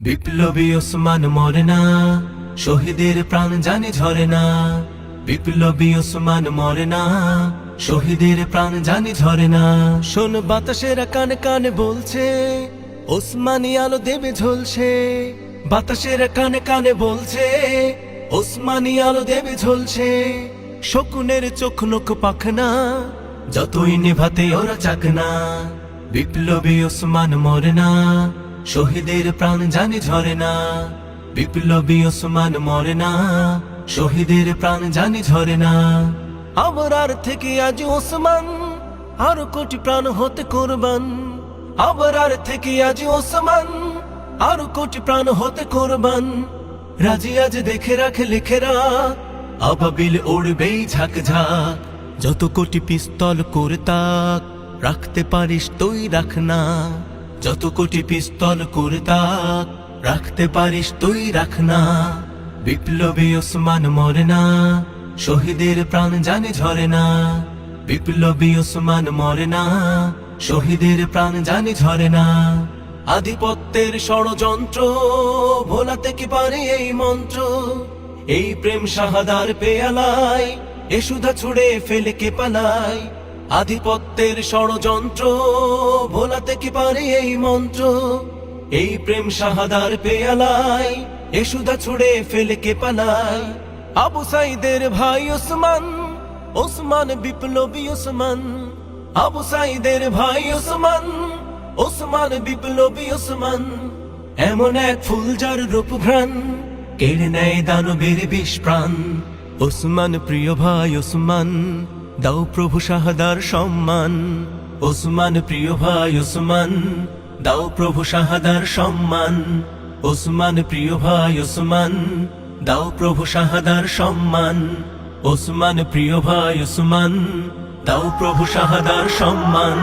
বিপ্লবী ওসমান মরে না, শহীদের প্রাণ জানি ঝরে না। বিপ্লবী ওসমান মরে না, শহীদের প্রাণ জানি ঝরে না। শোন বাতাসেরা কানে কানে বলছে, ওসমানী আলো দেবে ঝলসে। বাতাসেরা কানে কানে বলছে, ওসমানী আলো দেবে ঝলসে। শকুনের চোখ নখ পাখনা, যতই নেভাতে ওরা চাকনা। বিপ্লবী ওসমান মরে না, শহীদের প্রাণ জানি ঝরে না। বিপ্লবী ওসমান মরে না, শহীদের প্রাণ জানি ঝরে না। আবরার থেকে আজ ওসমান, আরো কোটি প্রাণ হতে কোরবান। আবরার থেকে আজ ওসমান, আরো কোটি প্রাণ হতে কোরবান। রাজি আজ দেখে রাখে লিখেরা, আবাবিল উড়বেই ঝাঁক ঝাঁক। যত কোটি পিস্তল করে তাক, রাখতে পারিস তুই রাখ না। যত কোটি পিস্তল করে তাক, রাখতে পারিস তুই রাখ না। বিপ্লবী ওসমান মরে না, শহীদের প্রাণ জানি ঝরে না। বিপ্লবী ওসমান মরে না, শহীদের প্রাণ জানি ঝরে না। আধিপত্যের ষড়যন্ত্র ভোলাতে কি পারে এই মন্ত্র। এই প্রেম শাহাদার পেয়ালায় এ সুধা ছুড়ে ফেলে কে পালায়। আধিপত্যের ষড়যন্ত্র ভোলাতে কি পারে এই মন্ত্র। এই প্রেম শাহাদার পেয়ালায় এ সুধা ছুড়ে ফেলে কে পালায়। আবু সাইদের ভাই ওসমান, ওসমান বিপ্লবী ওসমান। আবু সাইদের ভাই ওসমান, ওসমান বিপ্লবী ওসমান। এমন এক ফুল যার রূপ ঘ্রাণ, কেড়ে নেয় দানবের বিষ প্রাণ। ওসমান প্রিয় ভাই ওসমান, দাও প্রভু শাহাদার সম্মান। ওসমান প্রিয় ভাই ওসমান, দাও প্রভু শাহাদার সম্মান। ওসমান প্রিয় ভাই ওসমান, দাও প্রভু শাহাদার সম্মান। ওসমান প্রিয় ভাই ওসমান, দাও প্রভু শাহাদার সম্মান।